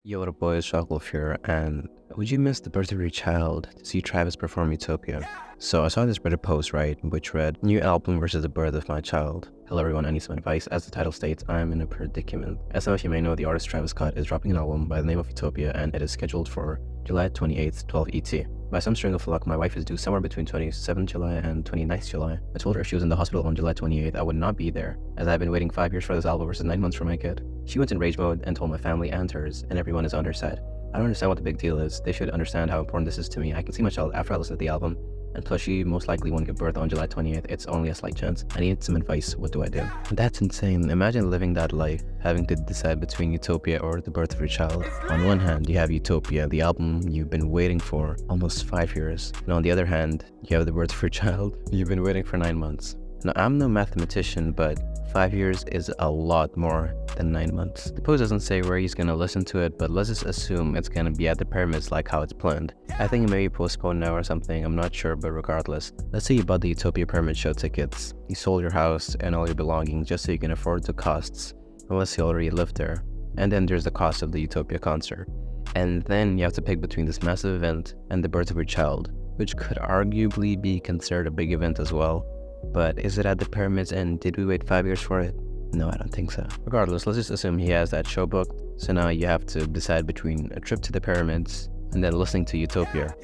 Yo, what up, boys? ChocoWolf here, and would you miss the birth of your child to see Travis perform Utopia? So I saw this Reddit post, right, which read, New album versus the birth of my child. Hello everyone, I need some advice. As the title states, I am in a predicament. As some of you may know, the artist Travis Scott is dropping an album by the name of Utopia, and it is scheduled for July 28th, 12 ET. By some string of luck, my wife is due somewhere between 27th July and 29th July. I told her if she was in the hospital on July 28th, I would not be there, as I have been waiting 5 years for this album versus 9 months for my kid. She went in rage mode and told my family and hers, and everyone is on her side. I don't understand what the big deal is. They should understand how important this is to me. I can see my child after I listen to the album, and plus she most likely won't give birth on July 28th. It's only a slight chance. I need some advice. What do I do? That's insane. Imagine living that life, having to decide between Utopia or the birth of your child. On one hand, you have Utopia, the album you've been waiting for almost 5 years. And on the other hand, you have the birth of your child you've been waiting for 9 months. Now, I'm no mathematician, but 5 years is a lot more than 9 months. The post doesn't say where he's gonna listen to it, but let's just assume it's gonna be at the pyramids like how it's planned. I think it may be postponed now or something, I'm not sure, but regardless. Let's say you bought the Utopia Pyramid show tickets. You sold your house and all your belongings just so you can afford the costs, unless you already lived there. And then there's the cost of the Utopia concert. And then you have to pick between this massive event and the birth of your child, which could arguably be considered a big event as well. But is it at the pyramids, and did we wait 5 years for it? No, I don't think so. Regardless, let's just assume he has that show booked. So now you have to decide between a trip to the pyramids and then listening to Utopia,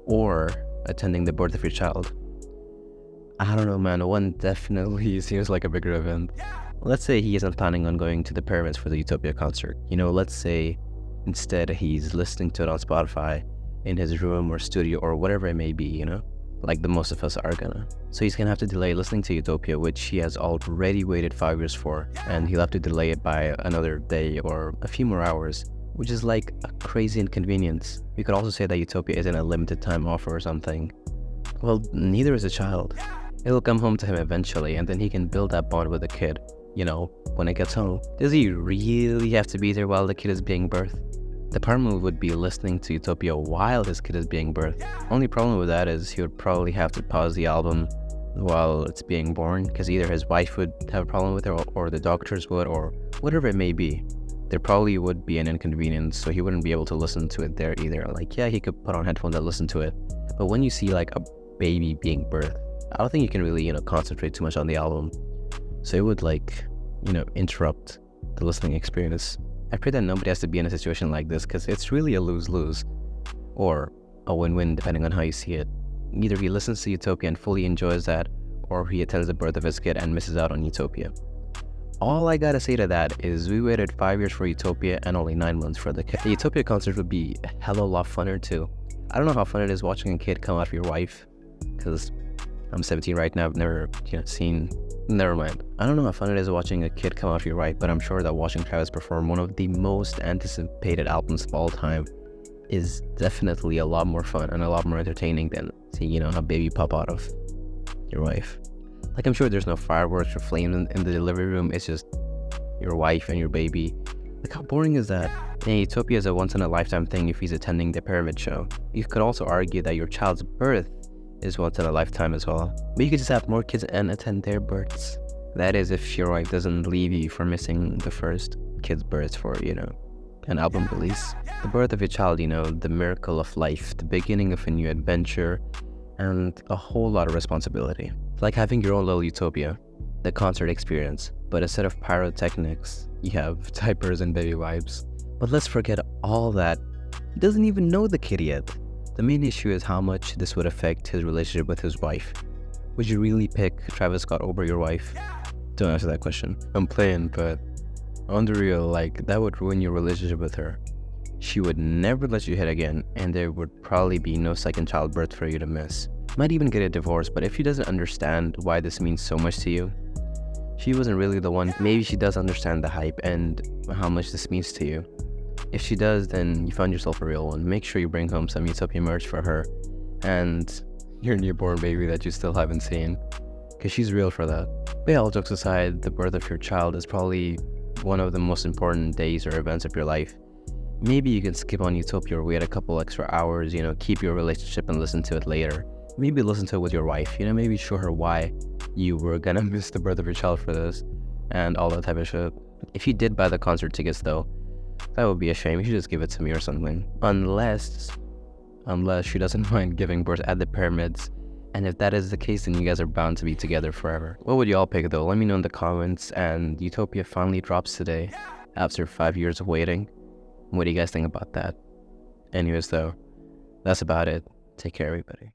or attending the birth of your child. I don't know, man. One definitely seems like a bigger event. Let's say he isn't planning on going to the pyramids for the Utopia concert. Let's say instead he's listening to it on Spotify in his room or studio or whatever it may be, like the most of us are gonna. So he's gonna have to delay listening to Utopia, which he has already waited 5 years for, and he'll have to delay it by another day or a few more hours, which is like a crazy inconvenience. We could also say that Utopia isn't a limited time offer or something. Well, neither is a child. It'll come home to him eventually, and then he can build that bond with the kid, when it gets home. Does he really have to be there while the kid is being birthed? The part move would be listening to Utopia while his kid is being birthed. Only problem with that is he would probably have to pause the album while it's being born, because either his wife would have a problem with it or the doctors would, or whatever it may be. There probably would be an inconvenience, so he wouldn't be able to listen to it there either. Like, yeah, he could put on headphones and listen to it, but when you see like a baby being birthed, I don't think you can really, concentrate too much on the album. So it would interrupt the listening experience. I pray that nobody has to be in a situation like this, because it's really a lose-lose, or a win-win depending on how you see it. Either he listens to Utopia and fully enjoys that, or he attends the birth of his kid and misses out on Utopia. All I gotta say to that is we waited 5 years for Utopia and only 9 months for the kid. The Utopia concert would be a hell of a lot funner too. I don't know how fun it is watching a kid come out of your wife, because I'm 17 right now, I've never seen. Never mind. I don't know how fun it is watching a kid come out of your wife, but I'm sure that watching Travis perform one of the most anticipated albums of all time is definitely a lot more fun and a lot more entertaining than seeing, a baby pop out of your wife. Like, I'm sure there's no fireworks or flames in the delivery room. It's just your wife and your baby. Like, how boring is that? And Utopia is a once-in-a-lifetime thing if he's attending the pyramid show. You could also argue that your child's birth is once in a lifetime as well. But you could just have more kids and attend their births. That is, if your wife doesn't leave you for missing the first kid's birth for, an album release. The birth of your child, the miracle of life, the beginning of a new adventure, and a whole lot of responsibility. It's like having your own little Utopia, the concert experience, but instead of pyrotechnics, you have diapers and baby wipes. But let's forget all that. He doesn't even know the kid yet. The main issue is how much this would affect his relationship with his wife. Would you really pick Travis Scott over your wife? Don't answer that question. I'm playing, but on the real, that would ruin your relationship with her. She would never let you hit again, and there would probably be no second childbirth for you to miss. Might even get a divorce, but if she doesn't understand why this means so much to you, she wasn't really the one. Maybe she does understand the hype and how much this means to you. If she does, then you found yourself a real one. Make sure you bring home some Utopia merch for her and your newborn baby that you still haven't seen, because she's real for that. But yeah, all jokes aside, the birth of your child is probably one of the most important days or events of your life. Maybe you can skip on Utopia or wait a couple extra hours, keep your relationship and listen to it later. Maybe listen to it with your wife, maybe show her why you were gonna miss the birth of your child for this and all that type of shit. If you did buy the concert tickets though, That would be a shame. You should just give it to me or something. Unless she doesn't mind giving birth at the pyramids. And if that is the case, then you guys are bound to be together forever. What would y'all pick though? Let me know in the comments. And Utopia finally drops today after 5 years of waiting. What do you guys think about that? Anyways though, that's about it. Take care everybody.